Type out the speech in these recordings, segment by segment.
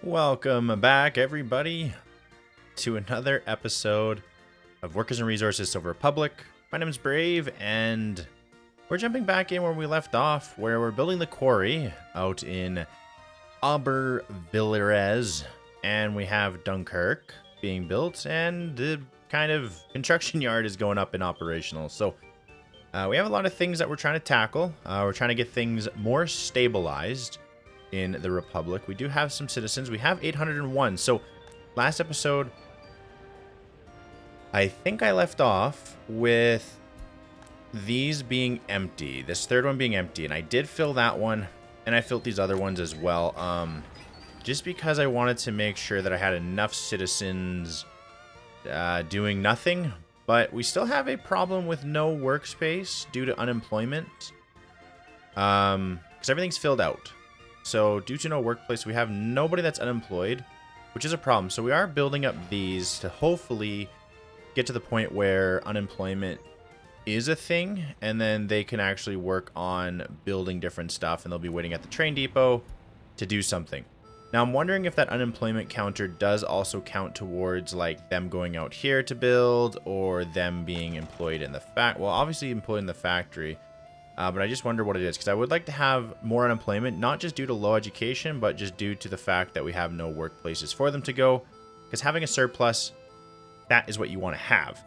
Welcome back, everybody, to another episode of Workers and Resources Silver Republic. My name is Brave, and we're jumping back in where we left off, where we're building the quarry out in Aubervilliers, and we have Dunkirk being built, and the kind of construction yard is going up and operational. So we have a lot of things that we're trying to tackle. We're trying to get things more stabilized in the Republic. We do have some citizens. We have 801. So last episode, I think I left off with these being empty. This third one being empty. And I did fill that one. And I filled these other ones as well. Just because I wanted to make sure that I had enough citizens doing nothing. But we still have a problem with no workspace due to unemployment. Because everything's filled out. So, due to no workplace, we have nobody that's unemployed, which is a problem. So, we are building up these to hopefully get to the point where unemployment is a thing, and then they can actually work on building different stuff, and they'll be waiting at the train depot to do something. Now, I'm wondering if that unemployment counter does also count towards, like, them going out here to build, or them being employed in the well, obviously employed in the factory. But I just wonder what it is, because I would like to have more unemployment, not just due to low education, but just due to the fact that we have no workplaces for them to go. Because having a surplus, that is what you want to have.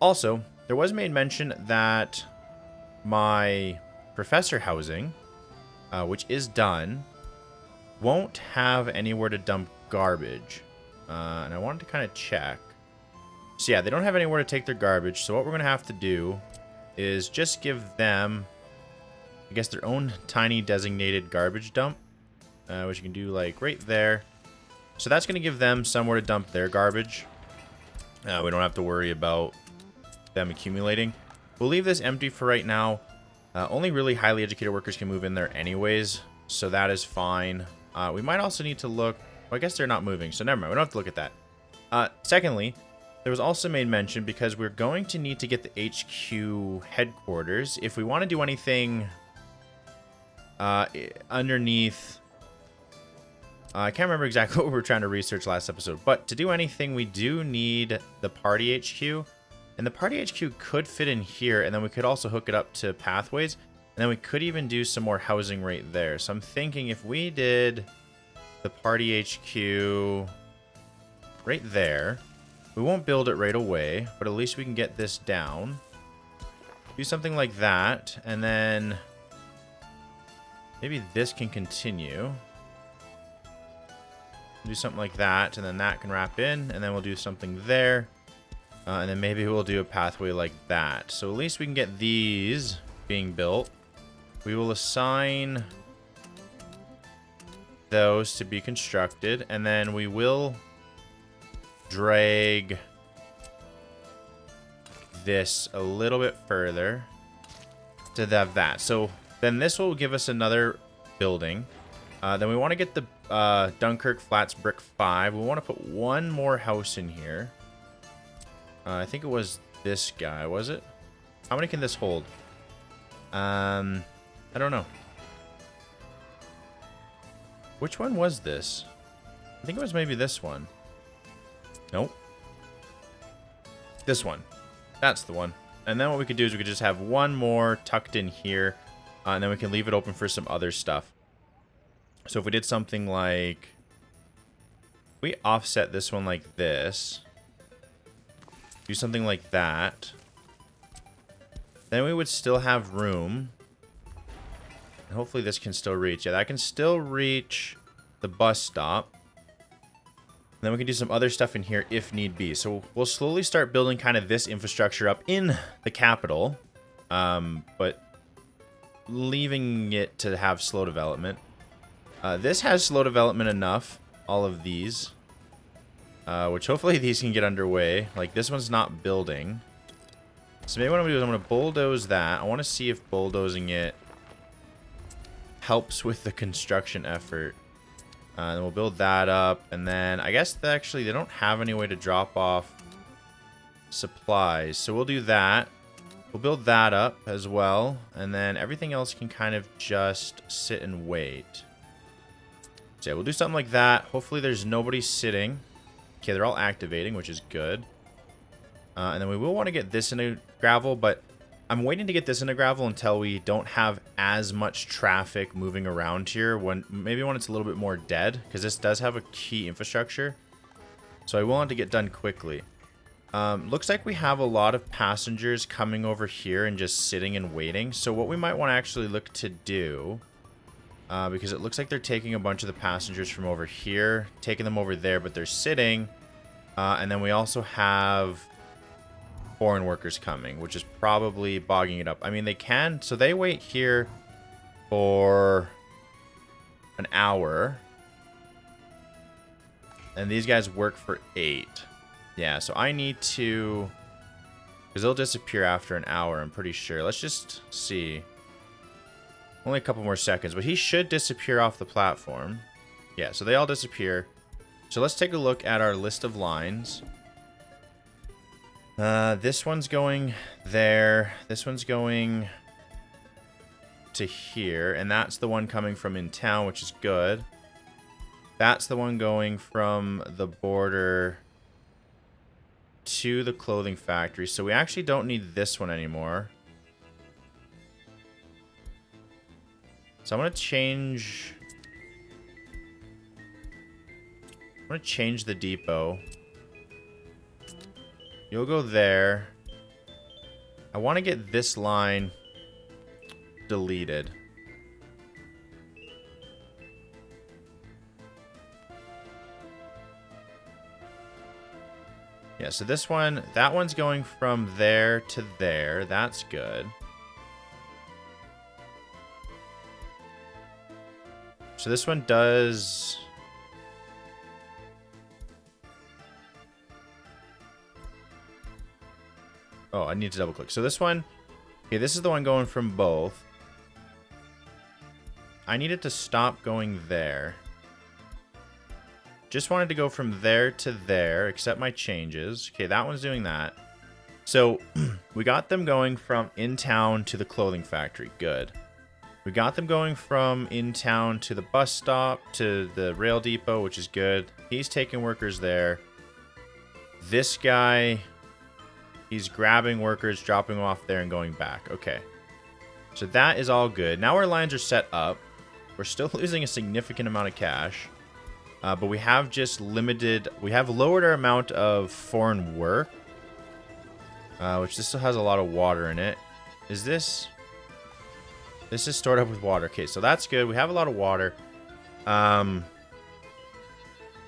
Also, there was made mention that my professor housing, which is done, won't have anywhere to dump garbage. And I wanted to kind of check. So yeah, they don't have anywhere to take their garbage, so what we're going to have to do is just give them, I guess, their own tiny designated garbage dump, which you can do like right there. So that's going to give them somewhere to dump their garbage. We don't have to worry about them accumulating. We'll leave this empty for right now. Only really highly educated workers can move in there anyways, so that is fine. We might also need to look, well, I guess they're not moving, so never mind, we don't have to look at that. Secondly, there was also made mention, because we're going to need to get the HQ headquarters. If we want to do anything underneath... I can't remember exactly what we were trying to research last episode. But to do anything, we do need the party HQ. And the party HQ could fit in here. And then we could also hook it up to pathways. And then we could even do some more housing right there. So I'm thinking if we did the party HQ right there... We won't build it right away, but at least we can get this down. Do something like that, and then maybe this can continue. Do something like that, and then that can wrap in, and then we'll do something there. And then maybe we'll do a pathway like that. So at least we can get these being built. We will assign those to be constructed, and then we will drag this a little bit further to have that. So then this will give us another building. Then we want to get the Dunkirk Flats Brick 5. We want to put one more house in here. I think it was this guy, was it? How many can this hold? I don't know. Which one was this? I think it was maybe this one. Nope. This one. That's the one. And then what we could do is we could just have one more tucked in here. And then we can leave it open for some other stuff. So if we did something like... We offset this one like this. Do something like that. Then we would still have room. And hopefully this can still reach. Yeah, that can still reach the bus stop. Then we can do some other stuff in here if need be. So we'll slowly start building kind of this infrastructure up in the capital. But leaving it to have slow development. This has slow development enough. All of these. Which hopefully these can get underway. Like this one's not building. So maybe what I'm going to do is I'm going to bulldoze that. I want to see if bulldozing it helps with the construction effort. Then we'll build that up, and then I guess actually they don't have any way to drop off supplies, so we'll do that. We'll build that up as well, and then everything else can kind of just sit and wait. So yeah, we'll do something like that. Hopefully there's nobody sitting. Okay, they're all activating, which is good. And then we will want to get this into gravel, but I'm waiting to get this into gravel until we don't have as much traffic moving around here. Maybe when it's a little bit more dead, because this does have a key infrastructure. So I want to get done quickly. Looks like we have a lot of passengers coming over here and just sitting and waiting. So what we might want to actually look to do, because it looks like they're taking a bunch of the passengers from over here, taking them over there, but they're sitting. And then we also have foreign workers coming, which is probably bogging it up. I mean, they can, so they wait here for an hour. And these guys work for 8. Yeah, so I need to, because they'll disappear after an hour, I'm pretty sure. Let's just see. Only a couple more seconds, but he should disappear off the platform. Yeah, so they all disappear. So let's take a look at our list of lines. This one's going there. This one's going to here. And that's the one coming from in town, which is good. That's the one going from the border to the clothing factory. So we actually don't need this one anymore. So I'm going to change... I'm going to change the depot. You'll go there. I want to get this line deleted. Yeah, so this one, that one's going from there to there. That's good. So this one does... Oh, I need to double click. So this one, okay, this is the one going from both. I need it to stop going there. Just wanted to go from there to there, accept my changes. Okay, that one's doing that. So we got them going from in town to the clothing factory. Good. We got them going from in town to the bus stop, to the rail depot, which is good. He's taking workers there. This guy... He's grabbing workers, dropping them off there, and going back. Okay. So that is all good. Now our lines are set up. We're still losing a significant amount of cash. But we have just limited... We have lowered our amount of foreign work. Which this still has a lot of water in it. Is this... This is stored up with water. Okay, so that's good. We have a lot of water.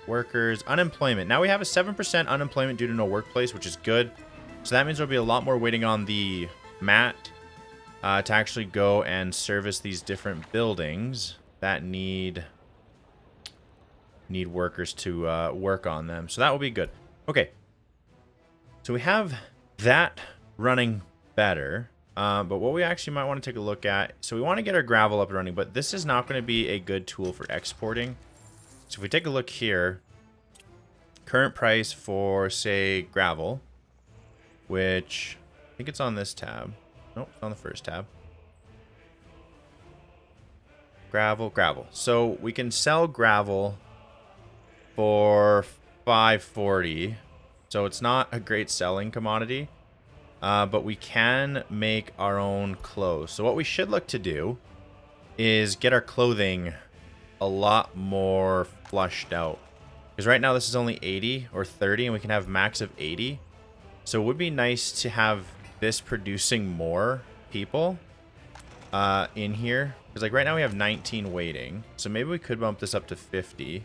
Workers. Unemployment. Now we have a 7% unemployment due to no workplace, which is good. So that means there'll be a lot more waiting on the mat to actually go and service these different buildings that need workers to work on them. So that will be good. Okay. So we have that running better. But what we actually might want to take a look at... So we want to get our gravel up and running, but this is not going to be a good tool for exporting. So if we take a look here, current price for, say, gravel... Which, I think it's on this tab. Nope, it's on the first tab. Gravel. So we can sell gravel for $5.40. So it's not a great selling commodity. But we can make our own clothes. So what we should look to do is get our clothing a lot more flushed out. Because right now this is only 80 or 30 and we can have max of 80. So it would be nice to have this producing more people in here. Because like right now we have 19 waiting. So maybe we could bump this up to 50.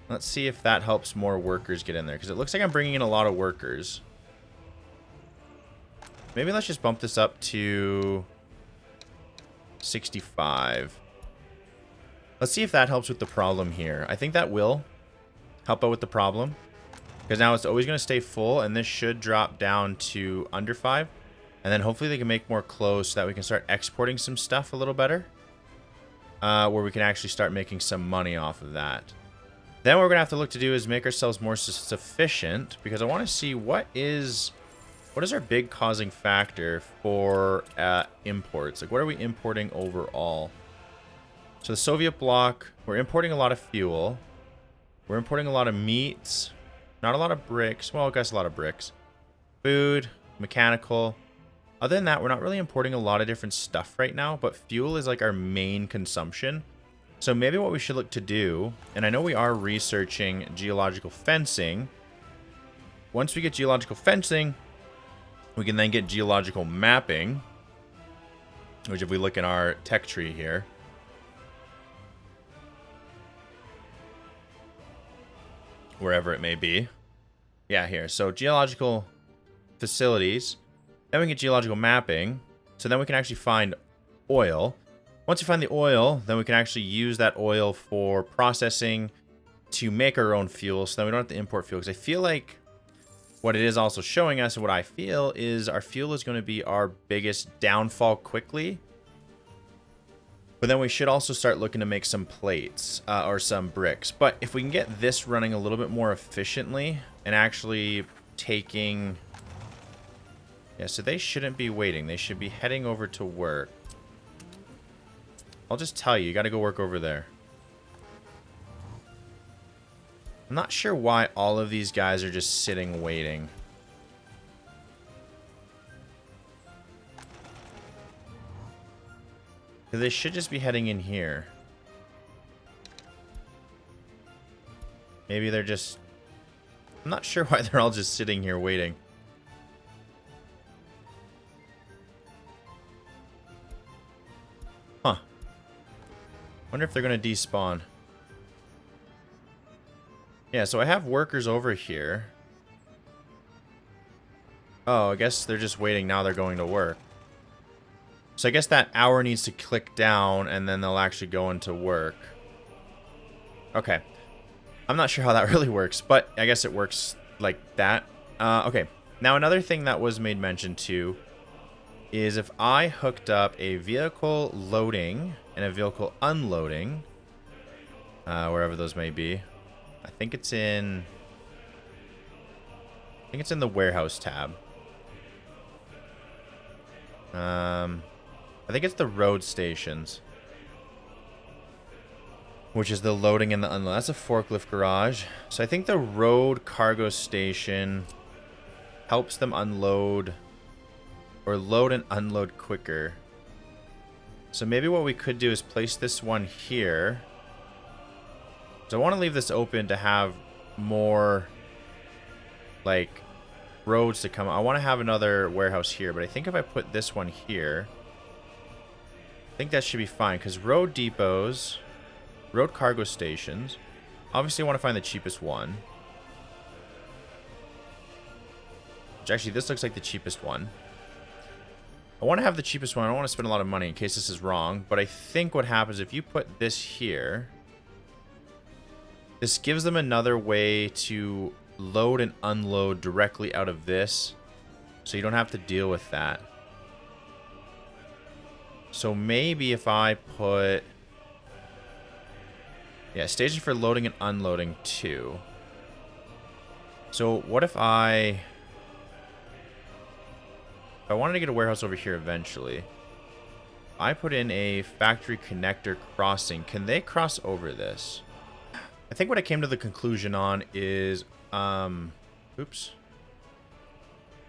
Let's see if that helps more workers get in there. Because it looks like I'm bringing in a lot of workers. Maybe let's just bump this up to 65. Let's see if that helps with the problem here. I think that will help out with the problem. Because now it's always going to stay full, and this should drop down to under 5. And then hopefully they can make more clothes so that we can start exporting some stuff a little better. Where we can actually start making some money off of that. Then what we're going to have to look to do is make ourselves more sufficient. Because I want to see what is our big causing factor for imports. Like what are we importing overall? So the Soviet bloc, we're importing a lot of fuel. We're importing a lot of meats. Not a lot of bricks. Well, I guess a lot of bricks. Food, mechanical. Other than that, we're not really importing a lot of different stuff right now, but fuel is like our main consumption. So maybe what we should look to do, and I know we are researching geological fencing. Once we get geological fencing, we can then get geological mapping, which if we look in our tech tree here, wherever it may be. Yeah, here. So geological facilities. Then we get geological mapping. So then we can actually find oil. Once we find the oil, then we can actually use that oil for processing to make our own fuel. So then we don't have to import fuel. Because I feel like what it is also showing us, and what I feel, is our fuel is going to be our biggest downfall quickly. But then we should also start looking to make some plates or some bricks. But if we can get this running a little bit more efficiently and actually taking... Yeah, so they shouldn't be waiting. They should be heading over to work. I'll just tell you, you got to go work over there. I'm not sure why all of these guys are just sitting waiting. They should just be heading in here. Maybe they're just... I'm not sure why they're all just sitting here waiting. Huh. Wonder if they're going to despawn. Yeah, so I have workers over here. Oh, I guess they're just waiting. Now they're going to work. So I guess that hour needs to click down, and then they'll actually go into work. Okay. I'm not sure how that really works, but I guess it works like that. Okay. Now, another thing that was made mention to is if I hooked up a vehicle loading and a vehicle unloading, wherever those may be. I think it's in the warehouse tab. I think it's the road stations, which is the loading and the unload. That's a forklift garage. So I think the road cargo station helps them unload or load and unload quicker. So maybe what we could do is place this one here. So I want to leave this open to have more like roads to come. I want to have another warehouse here, but I think if I put this one here, I think that should be fine, because road depots, road cargo stations, obviously I want to find the cheapest one. Which actually, this looks like the cheapest one. I want to have the cheapest one. I don't want to spend a lot of money in case this is wrong, but I think what happens if you put this here, this gives them another way to load and unload directly out of this, so you don't have to deal with that. So maybe if I put... Yeah, station for loading and unloading too. So what if I wanted to get a warehouse over here eventually, I put in a factory connector crossing. Can they cross over this? I think what I came to the conclusion on is, oops.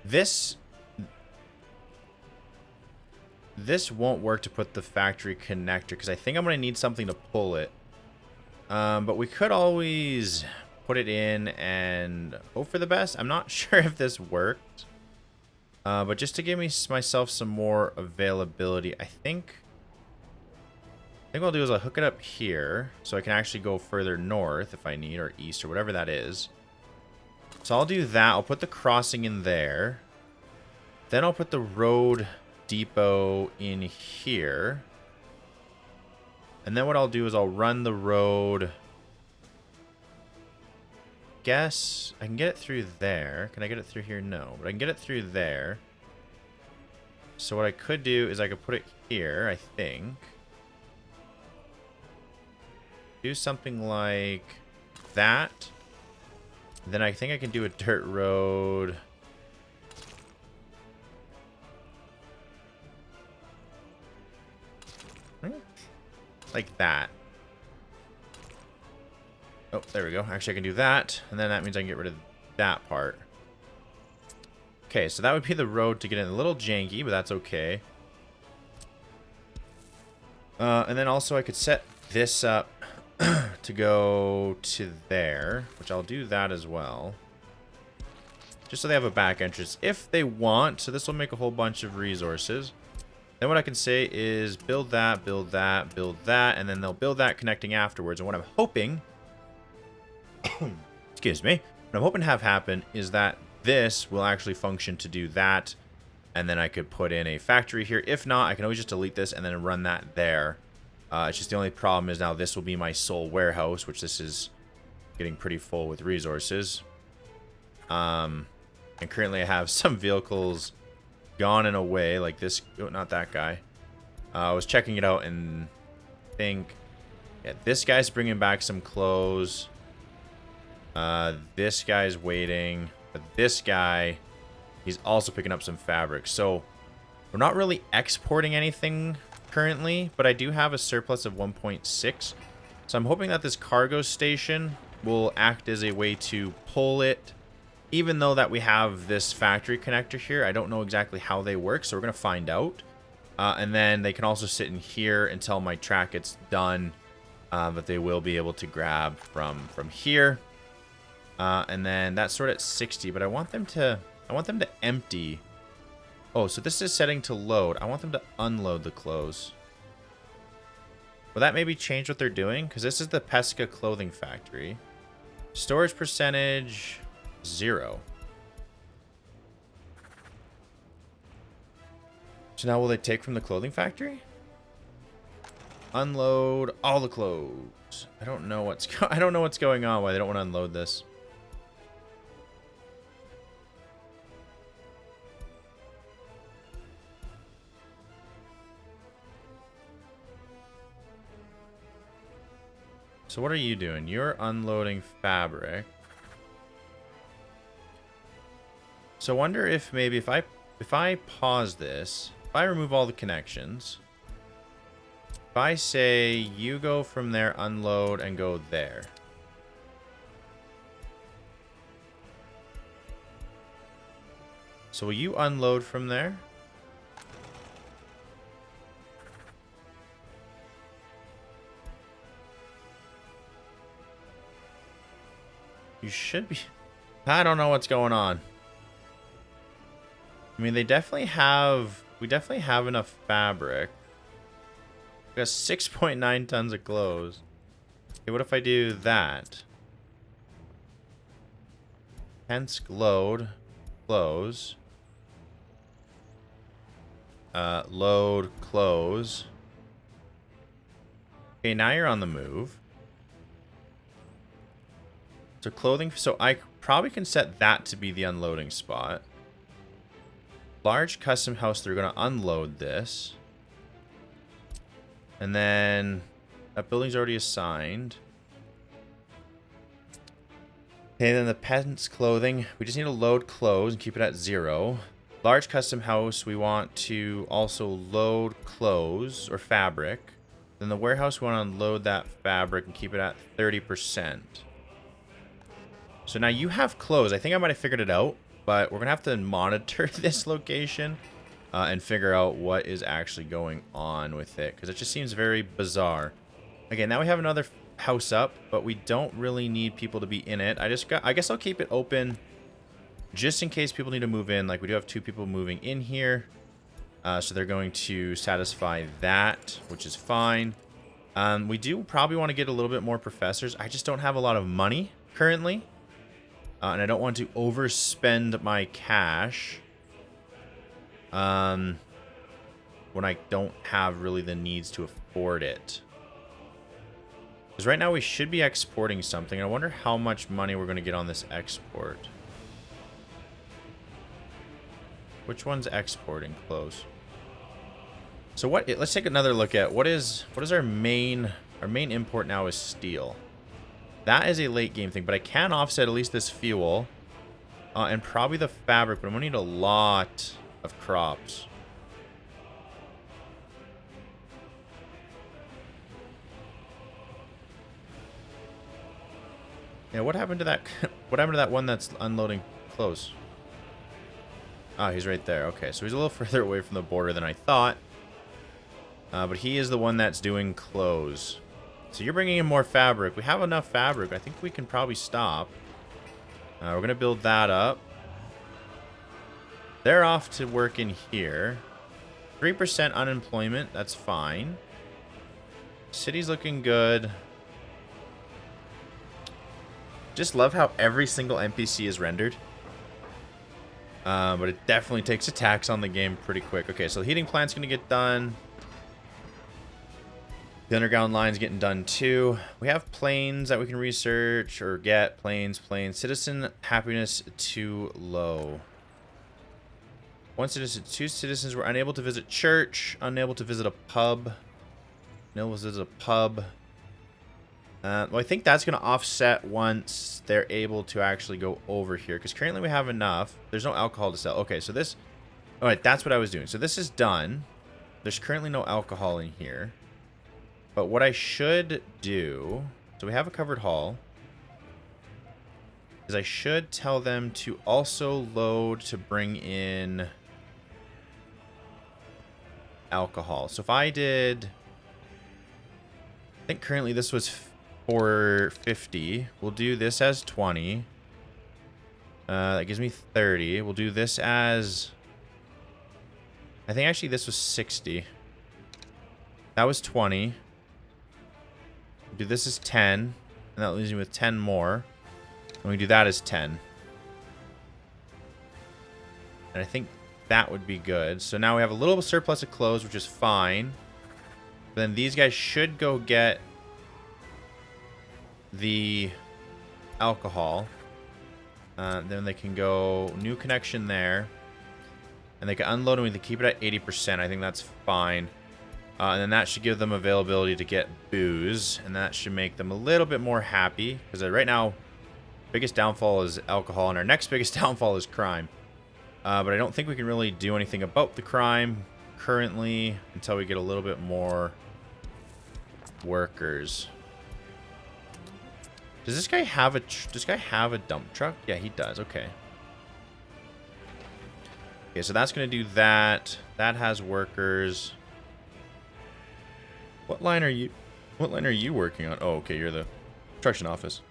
This won't work to put the factory connector, because I think I'm going to need something to pull it. But we could always put it in and hope for the best. I'm not sure if this worked. But just to give myself some more availability, I think what I'll do is I'll hook it up here so I can actually go further north if I need, or east, or whatever that is. So I'll do that. I'll put the crossing in there. Then I'll put the road depot in here. And then what I'll do is I'll run the road. Guess I can get it through there. Can I get it through here? No, but I can get it through there. So what I could do is I could put it here, I think. Do something like that. Then I think I can do a dirt road. like that. Oh, there we go. Actually, I can do that, and then that means I can get rid of that part. Okay, so that would be the road to get in. A little janky, but that's okay. And then also I could set this up to go to there, which I'll do that as well. Just so they have a back entrance if they want. So this will make a whole bunch of resources. Then what I can say is build that, build that, build that, and then they'll build that connecting afterwards. And what I'm hoping, excuse me, what I'm hoping to have happen is that this will actually function to do that. And then I could put in a factory here. If not, I can always just delete this and then run that there. It's just the only problem is now this will be my sole warehouse, which this is getting pretty full with resources. And currently I have some vehicles gone and away, like this. Oh, not that guy. I was checking it out and think, yeah, this guy's bringing back some clothes. This guy's waiting, but this guy, he's also picking up some fabric. So we're not really exporting anything currently, but I do have a surplus of 1.6. So I'm hoping that this cargo station will act as a way to pull it. Even though that we have this factory connector here, I don't know exactly how they work, so we're going to find out. And then they can also sit in here until my track gets done. But they will be able to grab from here. And then that's sort of at 60, but I want them to empty. Oh, so this is setting to load. I want them to unload the clothes. Will that maybe change what they're doing? Because this is the Pesca clothing factory. Storage percentage 0. So now will they take from the clothing factory? Unload all the clothes. I don't know what's going on. Why they don't want to unload this. So what are you doing? You're unloading fabric. So I wonder if maybe if I pause this, if I remove all the connections, if I say you go from there, unload, and go there. So will you unload from there? You should be. I don't know what's going on. I mean, we definitely have enough fabric. We got 6.9 tons of clothes. Okay, what if I do that? Hence load, close. Load, close. Okay, now you're on the move. So clothing, so I probably can set that to be the unloading spot. Large custom house, they're going to unload this. And then that building's already assigned. Okay, then the peasant's clothing, we just need to load clothes and keep it at 0. Large custom house, we want to also load clothes or fabric. Then the warehouse, we want to unload that fabric and keep it at 30%. So now you have clothes. I think I might have figured it out, but we're going to have to monitor this location and figure out what is actually going on with it, because it just seems very bizarre. Okay, now we have another house up, but we don't really need people to be in it. I guess I'll keep it open just in case people need to move in. Like, we do have 2 people moving in here. So they're going to satisfy that, which is fine. We do probably want to get a little bit more professors. I just don't have a lot of money currently. And I don't want to overspend my cash when I don't have really the needs to afford it. Because right now we should be exporting something. I wonder how much money we're going to get on this export. Which one's exporting? Close. So what? Let's take another look at what is our main import now is steel. That is a late game thing, but I can offset at least this fuel and probably the fabric, but I'm going to need a lot of crops. Yeah, what happened to that? What happened to that one that's unloading clothes? Oh, he's right there. Okay, so he's a little further away from the border than I thought. But he is the one that's doing clothes. So you're bringing in more fabric. We have enough fabric. I think we can probably stop. We're going to build that up. They're off to work in here. 3% unemployment. That's fine. City's looking good. Just love how every single NPC is rendered. But it definitely takes a tax on the game pretty quick. Okay, so the heating plant's going to get done. The underground line's getting done too. We have planes that we can research or get. Planes. Citizen happiness too low. One citizen, 2 citizens were unable to visit church, unable to visit a pub. Unable to visit a pub. Well, I think that's going to offset once they're able to actually go over here. Because currently we have enough. There's no alcohol to sell. Okay, so this... Alright, that's what I was doing. So this is done. There's currently no alcohol in here. But what I should do... So we have a covered hall. Is I should tell them to also load to bring in... alcohol. So if I did... I think currently this was... for 50. We'll do this as 20. That gives me 30. We'll do this as... I think actually this was 60. That was 20. We'll do this as 10. And that leaves me with 10 more. And we do that as 10. And I think that would be good. So now we have a little surplus of clothes, which is fine. But then these guys should go get... the alcohol. Then they can go new connection there. And they can unload and we can keep it at 80%. I think that's fine. And then that should give them availability to get booze. And that should make them a little bit more happy. Because right now, biggest downfall is alcohol. And our next biggest downfall is crime. But I don't think we can really do anything about the crime currently. Until we get a little bit more workers. Does this guy have a dump truck? Yeah, he does. Okay. Okay, so that's going to do that. That has workers. What line are you working on? Oh, okay, you're the construction office.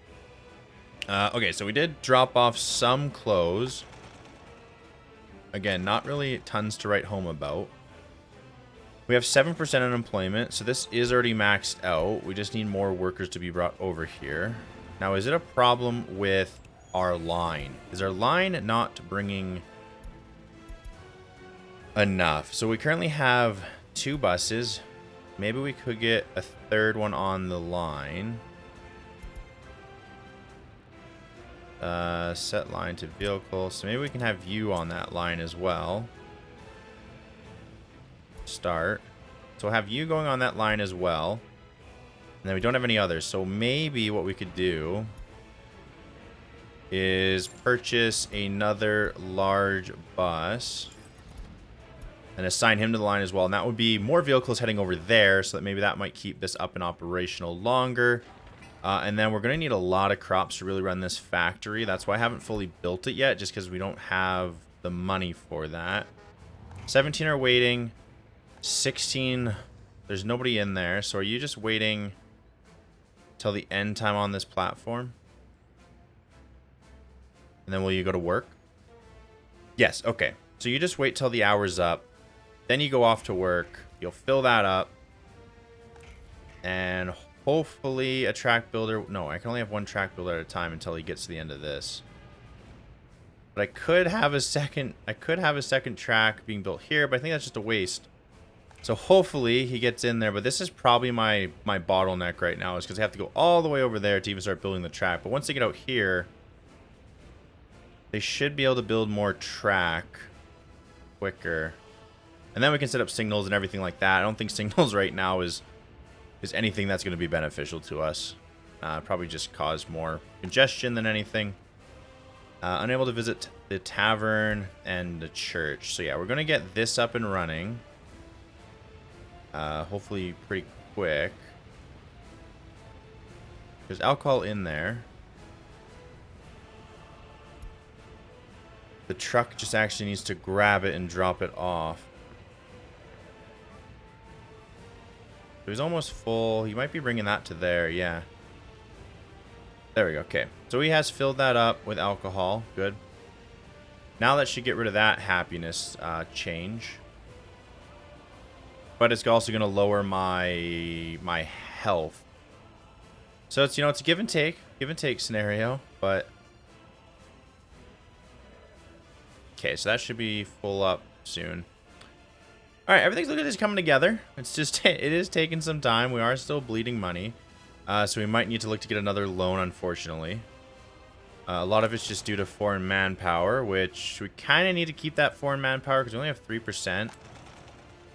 Okay, so we did drop off some clothes. Again, not really tons to write home about. We have 7% unemployment, so this is already maxed out. We just need more workers to be brought over here. Now, is it a problem with our line? Is our line not bringing enough? So we currently have 2 buses. Maybe we could get a 3rd one on the line. Set line to vehicle. So maybe we can have you on that line as well. Start. So we'll have you going on that line as well. And then we don't have any others. So maybe what we could do is purchase another large bus and assign him to the line as well. And that would be more vehicles heading over there, so that maybe that might keep this up and operational longer. And then we're going to need a lot of crops to really run this factory. That's why I haven't fully built it yet, just because we don't have the money for that. 17 are waiting. 16, there's nobody in there. So are you just waiting till the end time on this platform? And then will you go to work? Yes, okay. So you just wait till the hour's up. Then you go off to work. You'll fill that up. And hopefully a track builder... No, I can only have 1 track builder at a time until he gets to the end of this. But I could have a second track being built here, but I think that's just a waste. So hopefully he gets in there, but this is probably my bottleneck right now, is because I have to go all the way over there to even start building the track. But once they get out here, they should be able to build more track quicker. And then we can set up signals and everything like that. I don't think signals right now is anything that's going to be beneficial to us. Probably just cause more congestion than anything. Unable to visit the tavern and the church. So yeah, we're going to get this up and running. Hopefully pretty quick. There's alcohol in there. The truck just actually needs to grab it and drop it off. So he's almost full. He might be bringing that to there, yeah. There we go, okay. So he has filled that up with alcohol. Good. Now that should get rid of that happiness change. But it's also going to lower my health. So it's, you know, it's a give and take scenario, but... Okay, so that should be full up soon. Alright, everything's looking like it's coming together. It's just, it is taking some time. We are still bleeding money. So we might need to look to get another loan, unfortunately. A lot of it's just due to foreign manpower, which we kind of need to keep that foreign manpower because we only have 3%.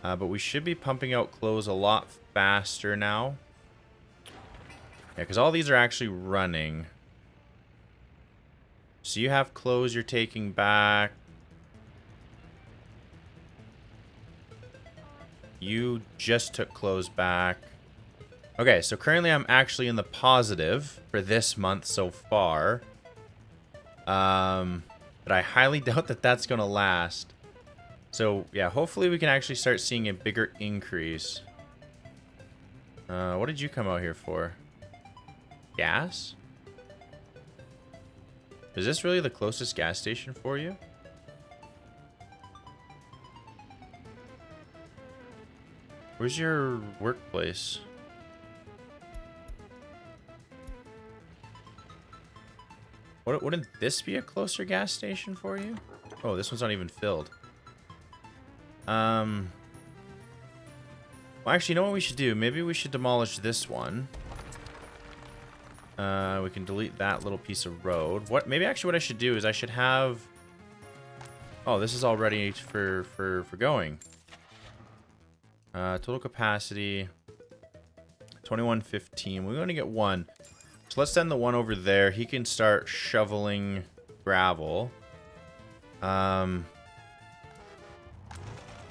But we should be pumping out clothes a lot faster now. Yeah, because all these are actually running. So you have clothes you're taking back. You just took clothes back. Okay, so currently I'm actually in the positive for this month so far. But I highly doubt that that's going to last. So, yeah, hopefully we can actually start seeing a bigger increase. What did you come out here for? Gas? Is this really the closest gas station for you? Where's your workplace? Wouldn't this be a closer gas station for you? Oh, this one's not even filled. Well, actually, you know what we should do? Maybe we should demolish this one. We can delete that little piece of road. Maybe actually what I should do is I should have... Oh, this is all ready for going. Total capacity 2115. We're going to get one. So let's send the one over there. He can start shoveling gravel. Well,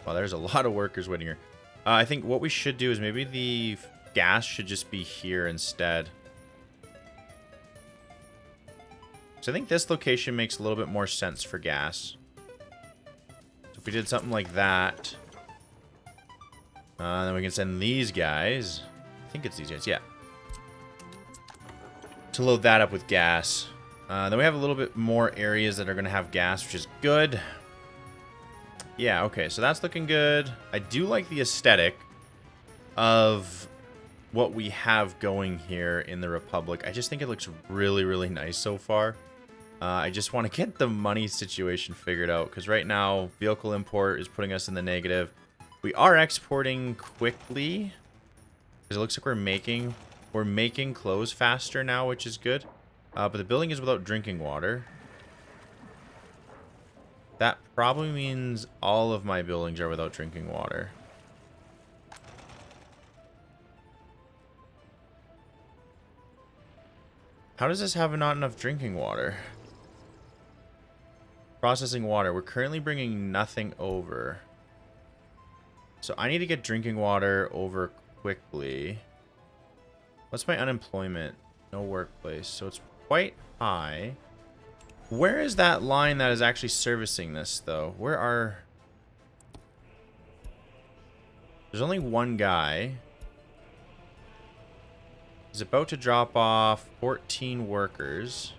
there's a lot of workers waiting here. I think what we should do is maybe the gas should just be here instead. So I think this location makes a little bit more sense for gas. So if we did something like that, then we can send these guys. I think it's these guys, yeah. To load that up with gas. Then we have a little bit more areas that are going to have gas, which is good. Yeah, okay, so that's looking good. I do like the aesthetic of what we have going here in the Republic. I just think it looks really, really nice so far. I just want to get the money situation figured out, because right now, vehicle import is putting us in the negative. We are exporting quickly, because it looks like we're making clothes faster now, which is good. But the building is without drinking water. That probably means all of my buildings are without drinking water. How does this have not enough drinking water? Processing water. We're currently bringing nothing over. So I need to get drinking water over quickly. What's my unemployment? No workplace. So it's quite high. Where is that line that is actually servicing this, though? Where are... There's only one guy. He's about to drop off 14 workers.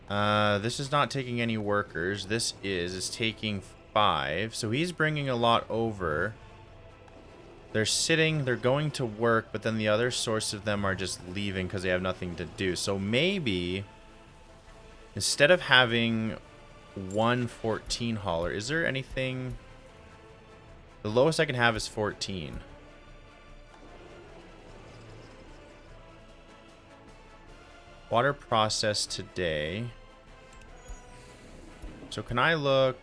This is not taking any workers. This is taking 5. So he's bringing a lot over. They're sitting, they're going to work, but then the other source of them are just leaving because they have nothing to do. So maybe... Instead of having 114 hauler, is there anything... The lowest I can have is 14. Water processed today. So can I look...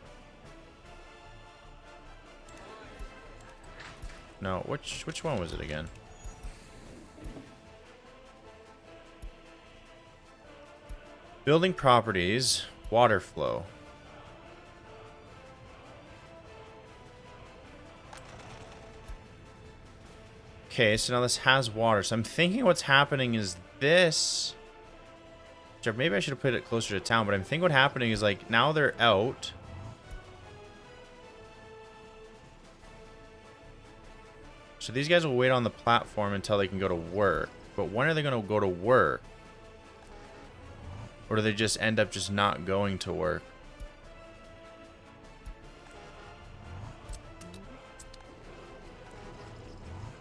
No, which one was it again? Building properties, water flow. Okay, so now this has water. So I'm thinking what's happening is this Maybe I should have put it closer to town, but I think what happening is, like, now they're out. So these guys will wait on the platform until they can go to work. But when are they going to go to work? Or do they just end up just not going to work?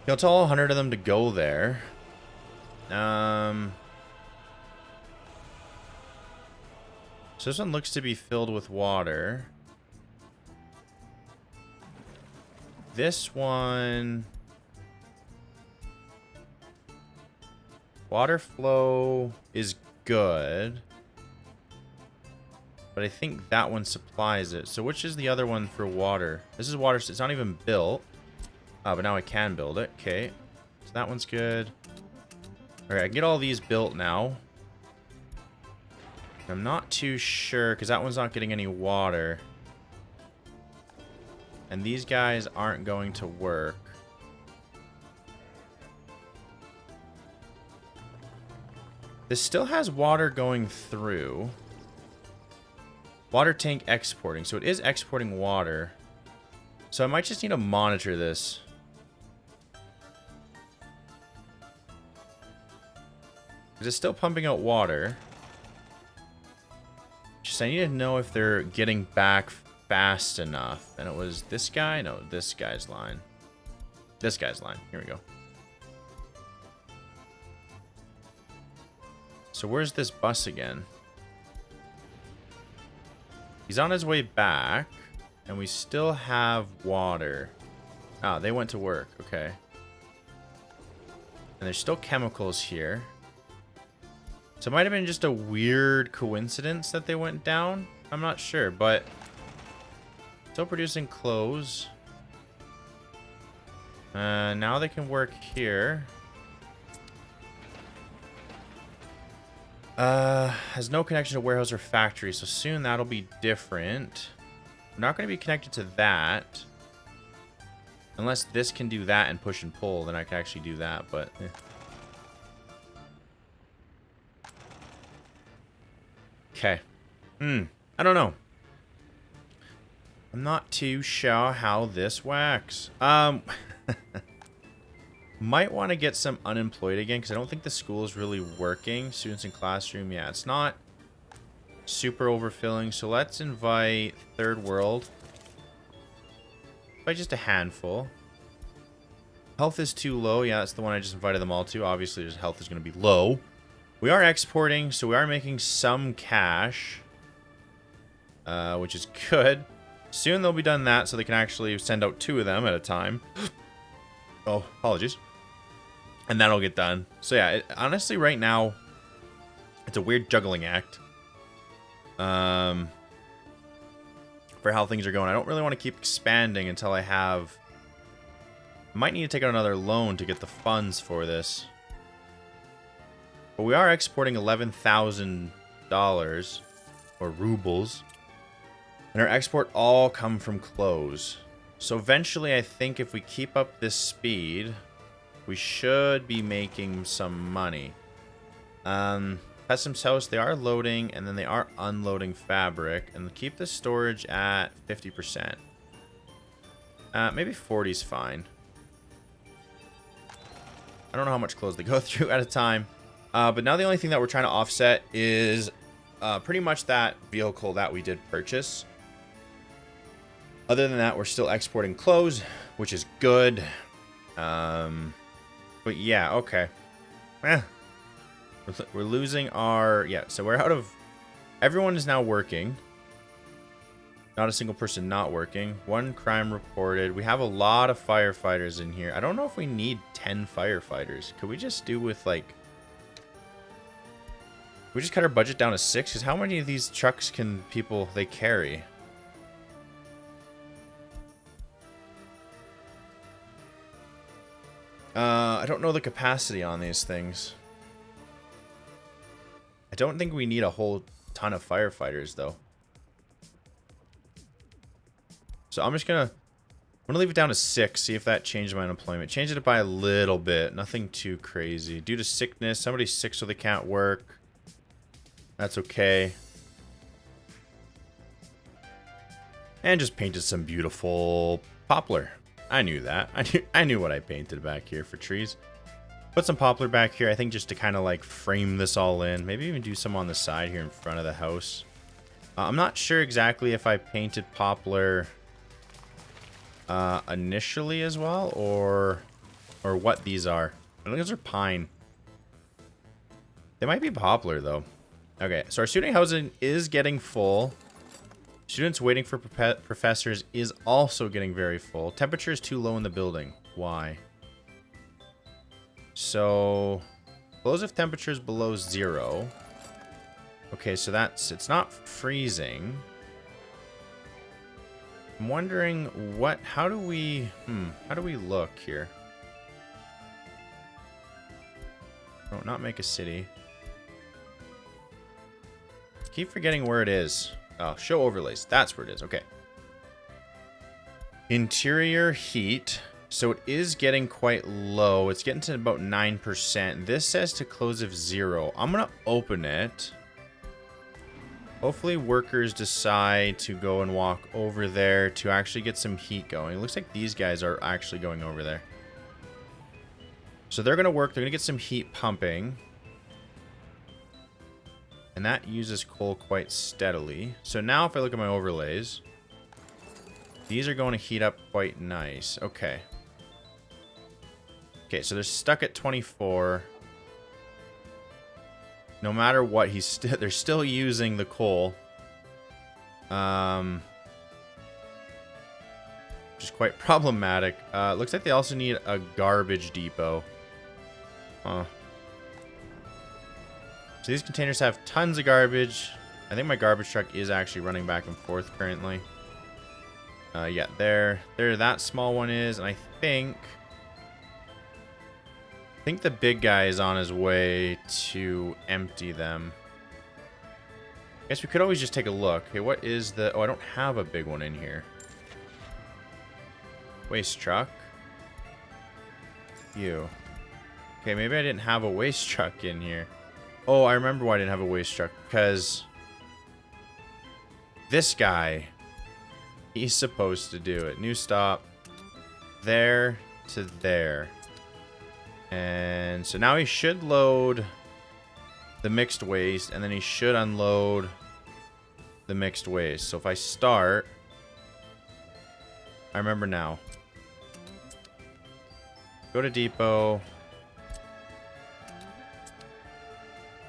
He'll tell 100 of them to go there. So this one looks to be filled with water. This one... water flow is good. But I think that one supplies it. So which is the other one for water? This is water. It's not even built. But now I can build it. Okay. So that one's good. Alright, I can get all these built now. I'm not too sure, because that one's not getting any water. And these guys aren't going to work. This still has water going through. Water tank exporting. So it is exporting water. So I might just need to monitor this. Because it's still pumping out water. Just I need to know if they're getting back fast enough. And it was this guy? No, this guy's line. This guy's line. Here we go. So where's this bus again? He's on his way back. And we still have water. Ah, they went to work. Okay. And there's still chemicals here. So it might have been just a weird coincidence that they went down. I'm not sure, but still producing clothes. Now they can work here. Has no connection to warehouse or factory, so soon that'll be different. We're not going to be connected to that. Unless this can do that and push and pull, then I can actually do that, but... Okay. I don't know. I'm not too sure how this works. Might want to get some unemployed again, because I don't think the school is really working. Students in classroom, yeah, it's not super overfilling. So let's invite Third World. By just a handful. Health is too low. Yeah, that's the one I just invited them all to. Obviously, their health is going to be low. We are exporting, so we are making some cash. Which is good. Soon they'll be done that, so they can actually send out 2 of them at a time. Oh, apologies. And that'll get done. So yeah, honestly, right now, it's a weird juggling act. For how things are going. I don't really want to keep expanding until I have... I might need to take out another loan to get the funds for this. But we are exporting $11,000 or rubles. And our export all come from clothes. So eventually I think if we keep up this speed, we should be making some money. Custom's house, they are loading and then they are unloading fabric. And keep the storage at 50%. Maybe 40 is fine. I don't know how much clothes they go through at a time. But now the only thing that we're trying to offset is pretty much that vehicle that we did purchase. Other than that, we're still exporting clothes, which is good. But yeah, okay. We're losing our... Yeah, so we're out of... Everyone is now working. Not a single person not working. 1 crime reported. We have a lot of firefighters in here. I don't know if we need 10 firefighters. Could we just do with, like... We just cut our budget down to 6? Because how many of these trucks can they carry? I don't know the capacity on these things. I don't think we need a whole ton of firefighters, though. So I'm gonna leave it down to 6, see if that changed my unemployment. Change it by a little bit, nothing too crazy. Due to sickness, somebody's sick so they can't work. That's okay. And just painted some beautiful poplar. I knew that. I knew what I painted back here for trees. Put some poplar back here, I think, just to kind of like frame this all in. Maybe even do some on the side here in front of the house. I'm not sure exactly if I painted poplar initially as well, or what these are. I think those are pine. They might be poplar though. Okay, so our student housing is getting full. Students waiting for professors is also getting very full. Temperature is too low in the building. Why? So, close if temperature is below 0. Okay, so it's not freezing. I'm wondering how do we look here? Oh, not make a city. Keep forgetting where it is. Oh, show overlays. That's where it is. Okay. Interior heat. So it is getting quite low. It's getting to about 9%. This says to close if 0. I'm going to open it. Hopefully workers decide to go and walk over there to actually get some heat going. It looks like these guys are actually going over there. So they're going to work. They're going to get some heat pumping. And that uses coal quite steadily. So now if I look at my overlays, these are going to heat up quite nice. Okay. Okay, so they're stuck at 24. No matter what, they're still using the coal. Which is quite problematic. Looks like they also need a garbage depot. Huh. So these containers have tons of garbage. I think my garbage truck is actually running back and forth currently. Yeah, there that small one is, and I think the big guy is on his way to empty them. I guess we could always just take a look. Okay, what is the... Oh, I don't have a big one in here. Waste truck. You. Okay, maybe I didn't have a waste truck in here. Oh, I remember why I didn't have a waste truck. Because this guy, he's supposed to do it. New stop. There to there. And so now he should load the mixed waste, and then he should unload the mixed waste. So if I start, I remember now. Go to depot.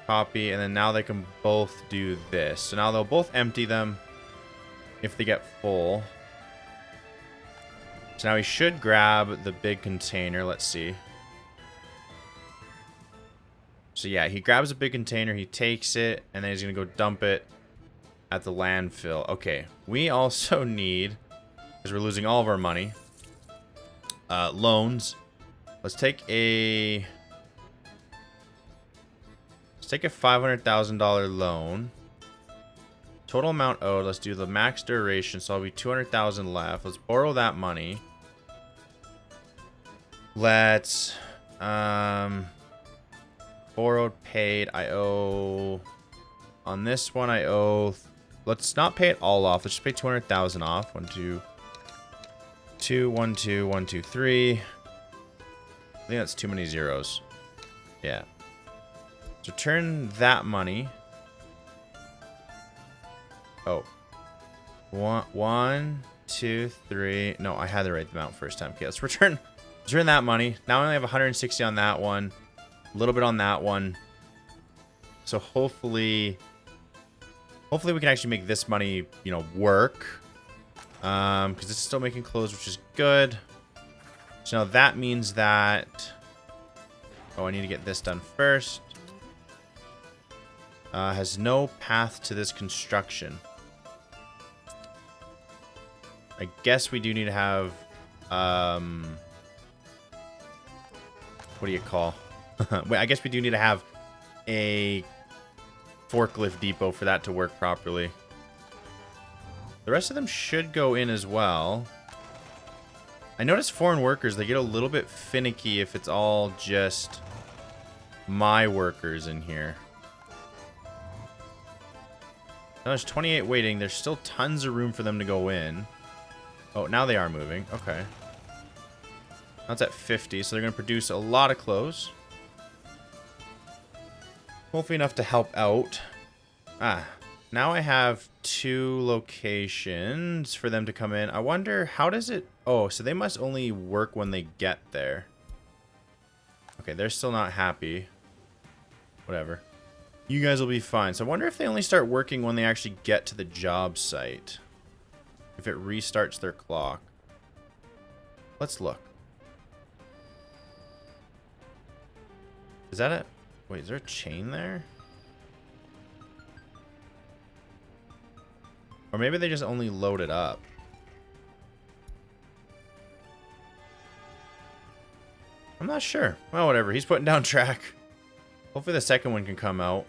Copy, and then now they can both do this. So now they'll both empty them if they get full. So now he should grab the big container. Let's see. So yeah, he grabs a big container, he takes it, and then he's going to go dump it at the landfill. Okay, we also need, because we're losing all of our money, loans. Let's take a $500,000 loan. Total amount owed, let's do the max duration, so I'll be 200,000 left. Let's borrow that money. Let's, borrowed, paid, I owe, on this one I owe, let's not pay it all off, let's just pay 200,000 off. 1, 2, 2, 1, 2, 1, 2, 3. I think that's too many zeros. Yeah. So turn that money. Oh. 1, 2, 3. No, I had the right amount first time. Okay, let's return that money. Now I only have 160 on that one. A little bit on that one. So hopefully we can actually make this money, you know, work. Because it's still making clothes, which is good. So now that means that... Oh, I need to get this done first. Has no path to this construction. I guess we do need to have... what do you call... Wait, I guess we do need to have a forklift depot for that to work properly. The rest of them should go in as well. I notice foreign workers, they get a little bit finicky if it's all just my workers in here. Now there's 28 waiting. There's still tons of room for them to go in. Oh, now they are moving. Okay. That's at 50, so they're going to produce a lot of clothes. Hopefully enough to help out. Now I have 2 locations for them to come in. I wonder, how does it... Oh, so they must only work when they get there. Okay, they're still not happy. Whatever. You guys will be fine. So I wonder if they only start working when they actually get to the job site. If it restarts their clock. Let's look. Is that it? Wait, is there a chain there? Or maybe they just only load it up. I'm not sure. Well, whatever. He's putting down track. Hopefully the second one can come out.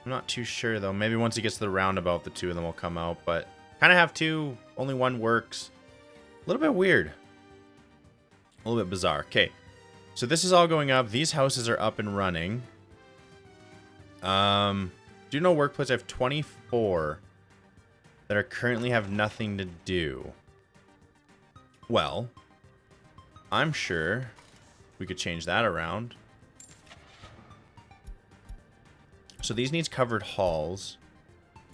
I'm not too sure, though. Maybe once he gets to the roundabout, the 2 of them will come out. But kind of have 2. Only 1 works. A little bit weird. A little bit bizarre. Okay. So this is all going up. These houses are up and running. Do you know workplace? I have 24 that are currently have nothing to do. Well, I'm sure we could change that around. So these needs covered halls.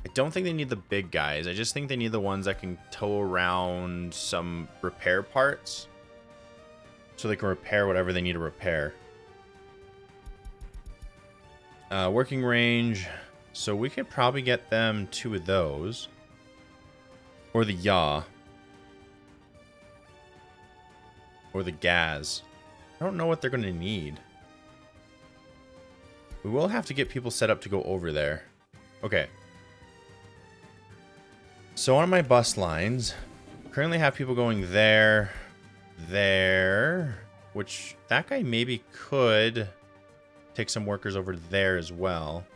I don't think they need the big guys. I just think they need the ones that can tow around some repair parts. So they can repair whatever they need to repair. Working range. So we could probably get them 2 of those. Or the yaw. Or the gas. I don't know what they're going to need. We will have to get people set up to go over there. Okay. So on my bus lines, currently have people going there, there, which that guy maybe could take some workers over there as well.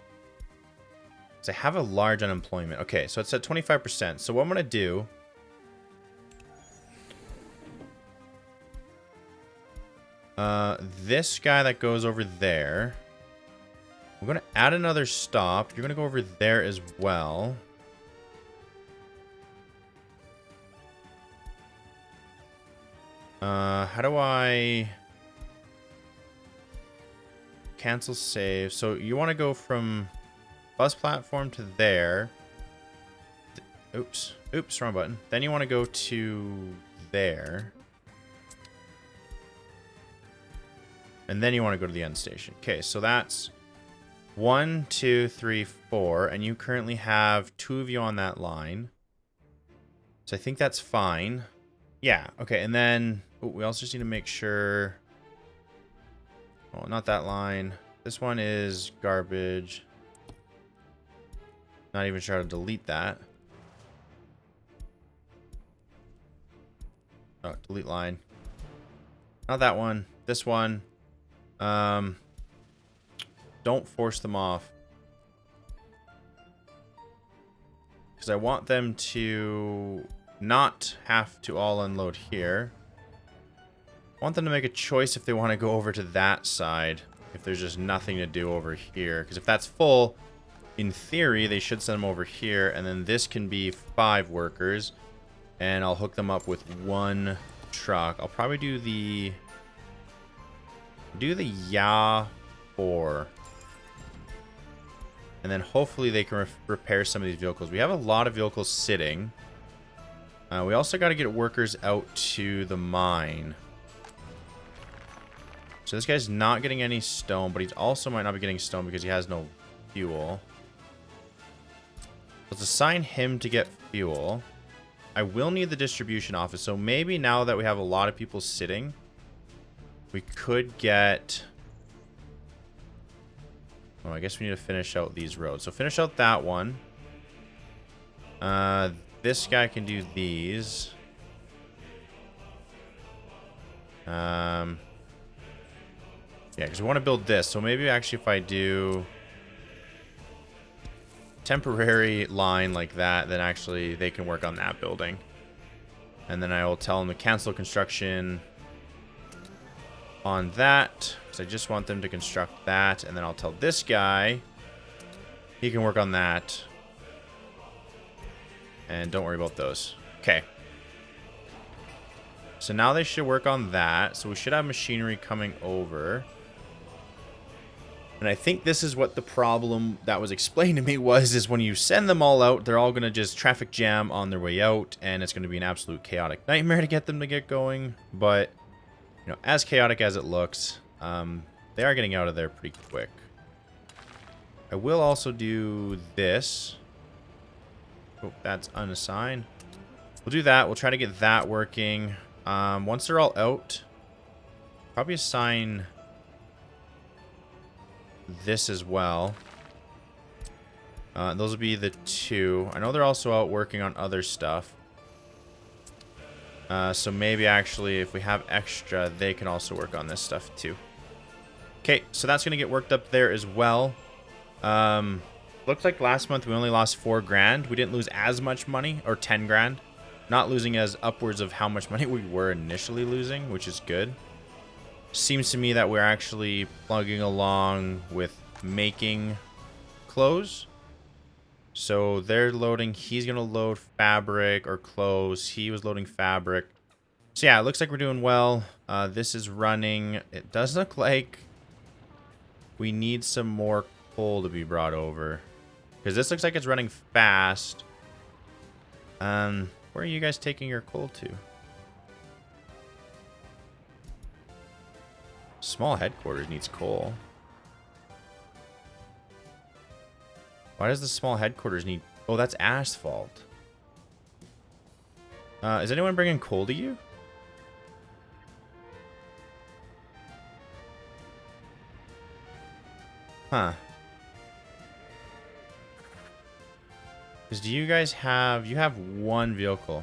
So I have a large unemployment. Okay, so it's at 25%. So what I'm going to do... this guy that goes over there... I'm going to add another stop. You're going to go over there as well. How do I... cancel save? So you want to go from... bus platform to there. Oops, wrong button. Then you want to go to there. And then you want to go to the end station. Okay, so that's 1, 2, 3, 4. And you currently have 2 of you on that line. So I think that's fine. Yeah, okay, and then we also just need to make sure... oh, not that line. This one is garbage. Not even sure how to delete that. Oh, delete line. Not that one. This one. Don't force them off. Because I want them to not have to all unload here. I want them to make a choice if they want to go over to that side. If there's just nothing to do over here. Because if that's full... in theory, they should send them over here, and then this can be 5 workers, and I'll hook them up with 1 truck. I'll probably do the YA 4, and then hopefully they can repair some of these vehicles. We have a lot of vehicles sitting. We also got to get workers out to the mine. So this guy's not getting any stone, but he also might not be getting stone because he has no fuel. Let's assign him to get fuel. I will need the distribution office. So maybe now that we have a lot of people sitting, we could get... oh, I guess we need to finish out these roads. So finish out that one. This guy can do these. Yeah, because we want to build this. So maybe actually if I do... temporary line like that, then actually they can work on that building. And then I will tell them to cancel construction on that, because I just want them to construct that. And then I'll tell this guy He can work on that. And don't worry about those. Okay. So now they should work on that. So we should have machinery coming over. And I think this is what the problem that was explained to me was, is when you send them all out, they're all going to just traffic jam on their way out. And it's going to be an absolute chaotic nightmare to get them to get going. But, you know, as chaotic as it looks, they are getting out of there pretty quick. I will also do this. Oh, that's unassigned. We'll do that. We'll try to get that working. Once they're all out, probably assign this as well. Those will be the two. I know they're also out working on other stuff. So maybe actually if we have extra, they can also work on this stuff too. Okay, so that's going to get worked up there as well. Looks like last month we only lost 4 grand. We didn't lose as much money, or 10 grand. Not losing as upwards of how much money we were initially losing, which is good. Seems to me that we're actually plugging along with making clothes. So they're loading, he's going to load fabric or clothes. He was loading fabric. So yeah, it looks like we're doing well. This is running. It does look like we need some more coal to be brought over. Because this looks like it's running fast. Where are you guys taking your coal to? Small headquarters needs coal. Why does the small headquarters need... Oh, that's asphalt. Is anyone bringing coal to you? Huh. Because do you guys have... You have 1 vehicle.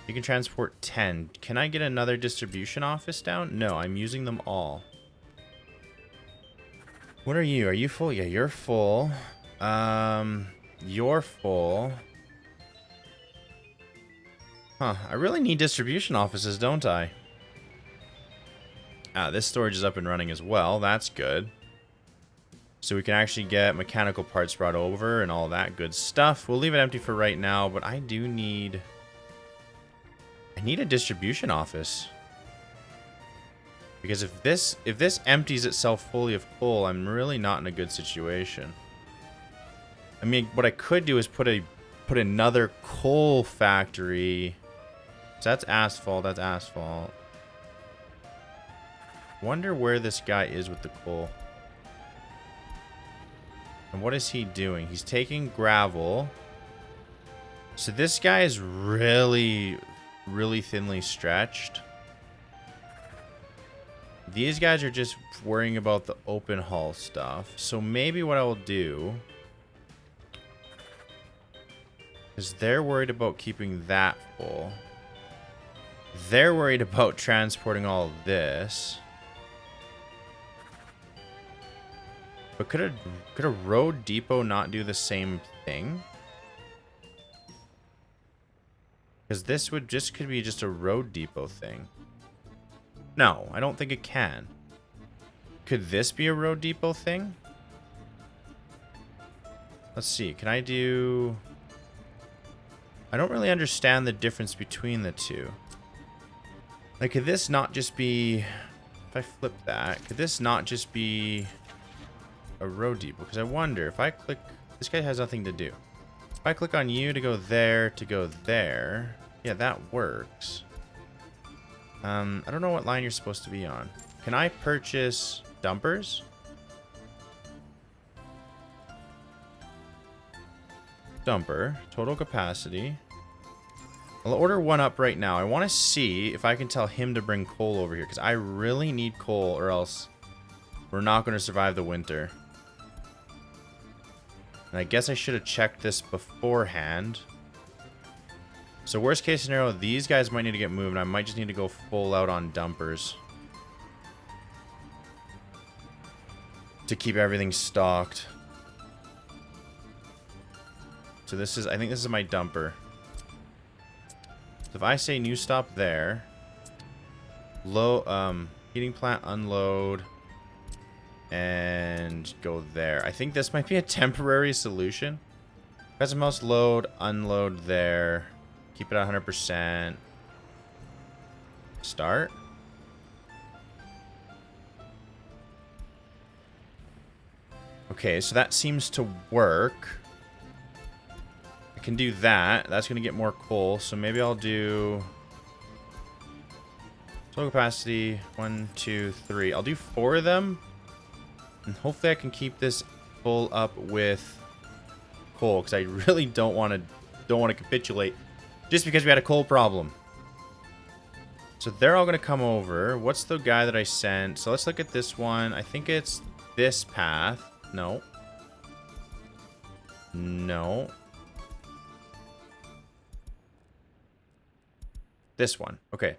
You can transport 10. Can I get another distribution office down? No, I'm using them all. What are you? Are you full? Yeah, you're full. You're full. Huh. I really need distribution offices, don't I? Ah, this storage is up and running as well. That's good. So we can actually get mechanical parts brought over and all that good stuff. We'll leave it empty for right now, but I do need... I need a distribution office. Because if this empties itself fully of coal, I'm really not in a good situation. I mean, what I could do is put another coal factory. So that's asphalt, that's asphalt. Wonder where this guy is with the coal. And what is he doing? He's taking gravel. So this guy is really thinly stretched. These guys are just worrying about the open haul stuff. So maybe what I will do is they're worried about keeping that full. They're worried about transporting all of this. But could a road depot not do the same thing? Because this would could be just a road depot thing. No, I don't think it can. Could this be a road depot thing? Let's see. Can I do... I don't really understand the difference between the two. Like, could this not just be... If I flip that, could this not just be a road depot? Because I wonder, if I click... This guy has nothing to do. If I click on you to go there, to go there... Yeah, that works. I don't know what line you're supposed to be on. Can I purchase dumpers? Dumper. Total capacity. I'll order one up right now. I want to see if I can tell him to bring coal over here. Because I really need coal or else we're not going to survive the winter. And I guess I should have checked this beforehand. So worst case scenario, these guys might need to get moved. And I might just need to go full out on dumpers to keep everything stocked. So this is, I think this is my dumper. So if I say new stop there, low, heating plant unload. and go there. I think this might be a temporary solution. Present mouse load, unload there. Keep it at 100%. Start. Okay, so that seems to work. I can do that. That's going to get more coal. So maybe I'll do... total capacity, 1, 2, 3. I'll do 4 of them. And hopefully I can keep this full up with coal. Because I really don't want to capitulate. Just because we had a coal problem. So they're all going to come over. What's the guy that I sent? So let's look at this one. I think it's this path. No. No. This one. Okay.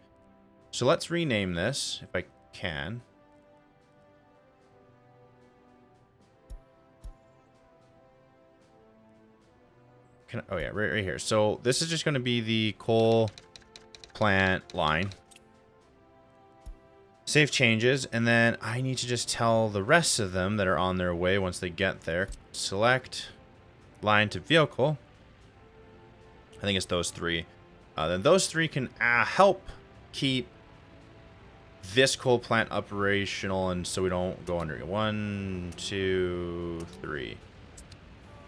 So let's rename this, if I can. Oh yeah, right here. So this is just going to be the coal plant line. Save changes, and then I need to just tell the rest of them that are on their way once they get there. Select line to vehicle. I think it's those 3. Then those 3 can help keep this coal plant operational, and so we don't go under. 1, 2, 3.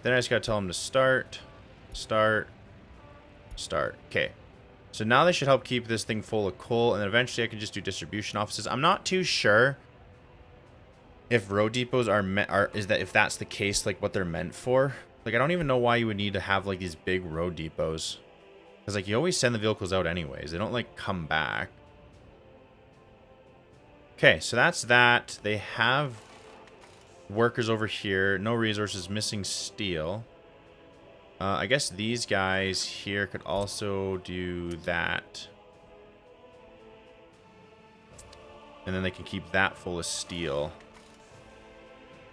Then I just gotta tell them to start. Okay. So now they should help keep this thing full of coal, and then eventually I can just do distribution offices. I'm not too sure if road depots if that's the case, like what they're meant for. Like, I don't even know why you would need to have like these big road depots. Because like you always send the vehicles out anyways. They don't like come back. Okay, so that's that. They have workers over here. No resources, missing steel. I guess these guys here could also do that. And then they can keep that full of steel.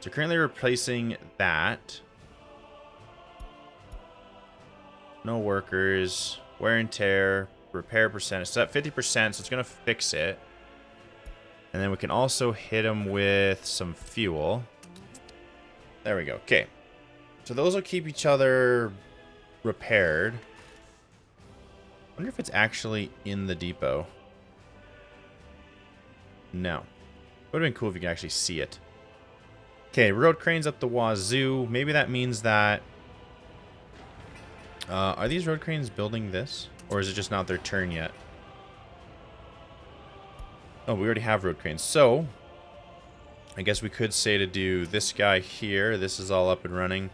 So currently replacing that. No workers. Wear and tear. Repair percentage. So at 50%, so it's going to fix it. And then we can also hit them with some fuel. There we go. Okay. So those will keep each other repaired. I wonder if it's actually in the depot. No. Would have been cool if you could actually see it. Okay, road cranes up the wazoo. Maybe that means that... are these road cranes building this? Or is it just not their turn yet? Oh, we already have road cranes. So, I guess we could say to do this guy here. This is all up and running.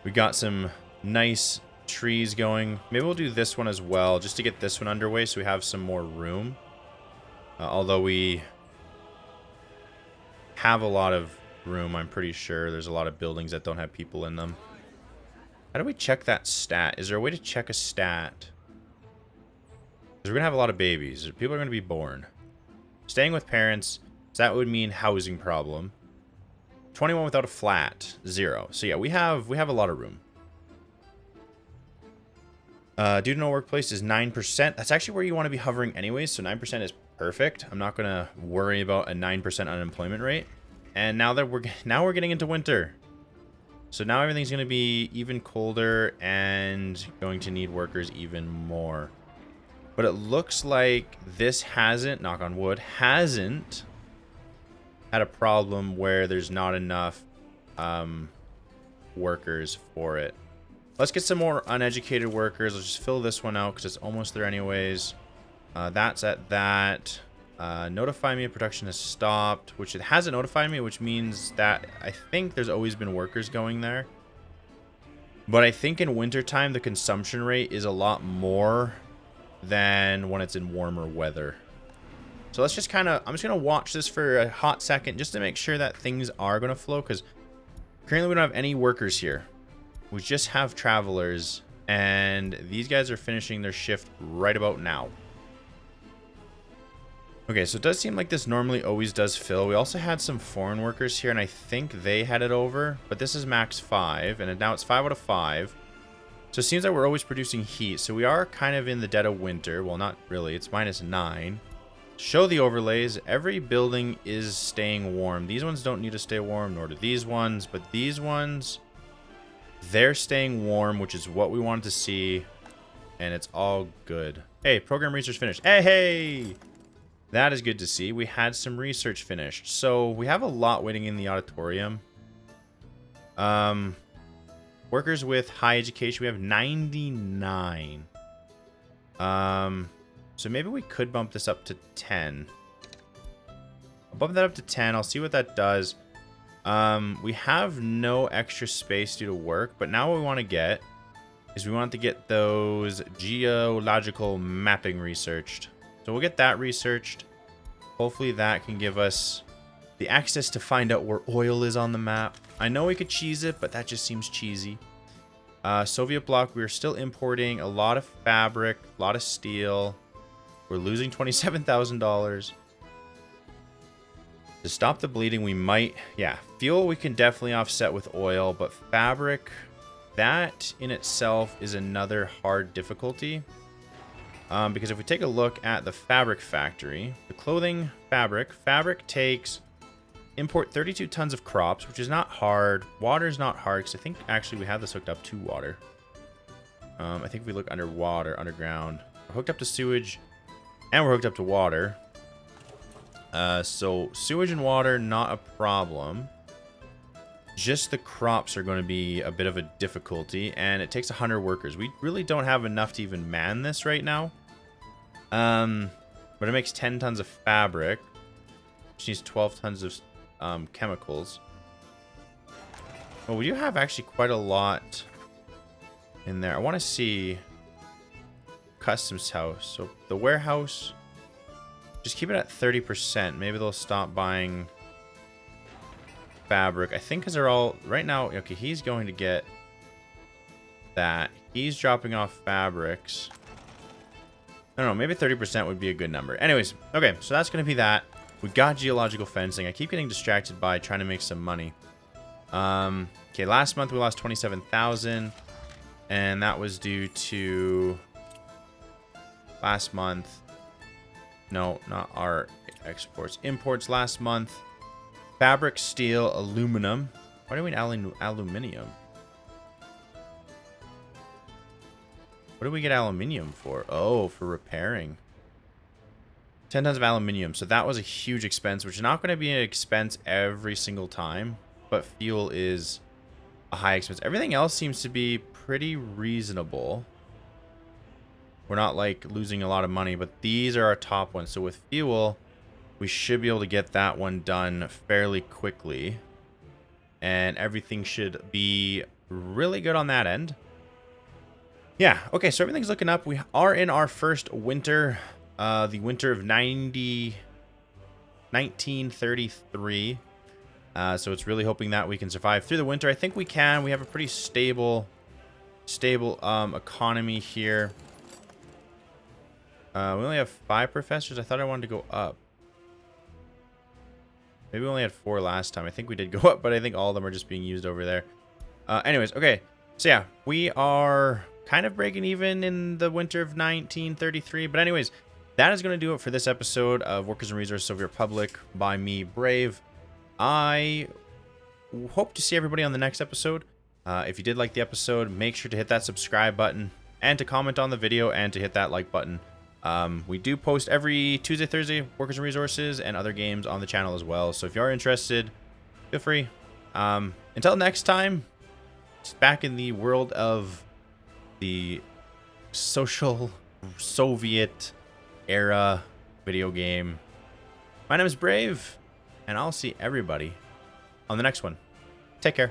We got some nice trees going. Maybe we'll do this one as well, just to get this one underway so we have some more room. Although we have a lot of room, I'm pretty sure. There's a lot of buildings that don't have people in them. How do we check that stat? Is there a way to check a stat? Because we're going to have a lot of babies. People are going to be born. Staying with parents, so that would mean housing problem. 21 without a flat, 0. So yeah, we have a lot of room. Due to no workplace is 9%. That's actually where you want to be hovering anyways, so 9% is perfect. I'm not going to worry about a 9% unemployment rate. And now that we're getting into winter. So now everything's going to be even colder and going to need workers even more. But it looks like this hasn't, knock on wood, hasn't had a problem where there's not enough workers for it. Let's get some more uneducated workers. Let's just fill this one out because it's almost there anyways. That's at that. Notify me if production has stopped, which it hasn't notified me, which means that I think there's always been workers going there. But I think in wintertime, the consumption rate is a lot more than when it's in warmer weather. So let's just kind of, I'm just going to watch this for a hot second just to make sure that things are going to flow, because currently we don't have any workers here. We just have travelers, and these guys are finishing their shift right about now. Okay, so it does seem like this normally always does fill. We also had some foreign workers here, and I think they had it over, but this is max 5, and now it's 5 out of 5. So it seems like we're always producing heat, so we are kind of in the dead of winter. Well, not really, it's -9. Show the overlays. Every building is staying warm. These ones don't need to stay warm, nor do these ones. But these ones, they're staying warm, which is what we wanted to see. And it's all good. Hey, program research finished. Hey, hey! That is good to see. We had some research finished. So we have a lot waiting in the auditorium. Workers with high education, we have 99. So maybe we could bump this up to 10. I'll bump that up to 10. I'll see what that does. We have no extra space due to work, but now what we want to get is we want to get those geological mapping researched. So we'll get that researched. Hopefully that can give us the access to find out where oil is on the map. I know we could cheese it, but that just seems cheesy. Soviet bloc, we're still importing a lot of fabric, a lot of steel. We're losing $27,000. To stop the bleeding, we might... Yeah, fuel we can definitely offset with oil, but fabric, that in itself is another hard difficulty. Because if we take a look at the fabric factory, the clothing fabric takes... Import 32 tons of crops, which is not hard. Water's not hard, because I think actually we have this hooked up to water. I think if we look underwater, underground, we're hooked up to sewage, and we're hooked up to water. So sewage and water, not a problem. Just the crops are going to be a bit of a difficulty, and it takes 100 workers. We really don't have enough to even man this right now. But it makes 10 tons of fabric, which needs 12 tons of chemicals. Well, we do have actually quite a lot in there. I want to see customs house. So the warehouse, just keep it at 30%. Maybe they'll stop buying fabric. I think because they're all right now. Okay, he's going to get that. He's dropping off fabrics. I don't know. Maybe 30% would be a good number. Anyways, okay, so that's going to be that. We got geological fencing. I keep getting distracted by trying to make some money. Okay, last month we lost 27,000, and that was due to last month. No, not our exports. Imports last month. Fabric, steel, aluminum. Why do we need aluminium? What do we get aluminium for? Oh, for repairing. 10 tons of aluminium. So that was a huge expense, which is not going to be an expense every single time, but fuel is a high expense. Everything else seems to be pretty reasonable. We're not like losing a lot of money, but these are our top ones. So with fuel, we should be able to get that one done fairly quickly, and everything should be really good on that end. Yeah, okay, so everything's looking up. We are in our first winter. The winter of 1933. So it's really hoping that we can survive through the winter. I think we can. We have a pretty stable economy here. We only have 5 professors. I thought I wanted to go up. Maybe we only had 4 last time. I think we did go up, but I think all of them are just being used over there. Anyways, okay. So yeah, we are kind of breaking even in the winter of 1933. But anyways, that is going to do it for this episode of Workers and Resources of Soviet Republic by me, Brave. I hope to see everybody on the next episode. If you did like the episode, make sure to hit that subscribe button and to comment on the video and to hit that like button. We do post every Tuesday, Thursday, Workers and Resources and other games on the channel as well. So if you are interested, feel free. Until next time, it's back in the world of the social Soviet era video game. My name is Brave, and I'll see everybody on the next one. Take care.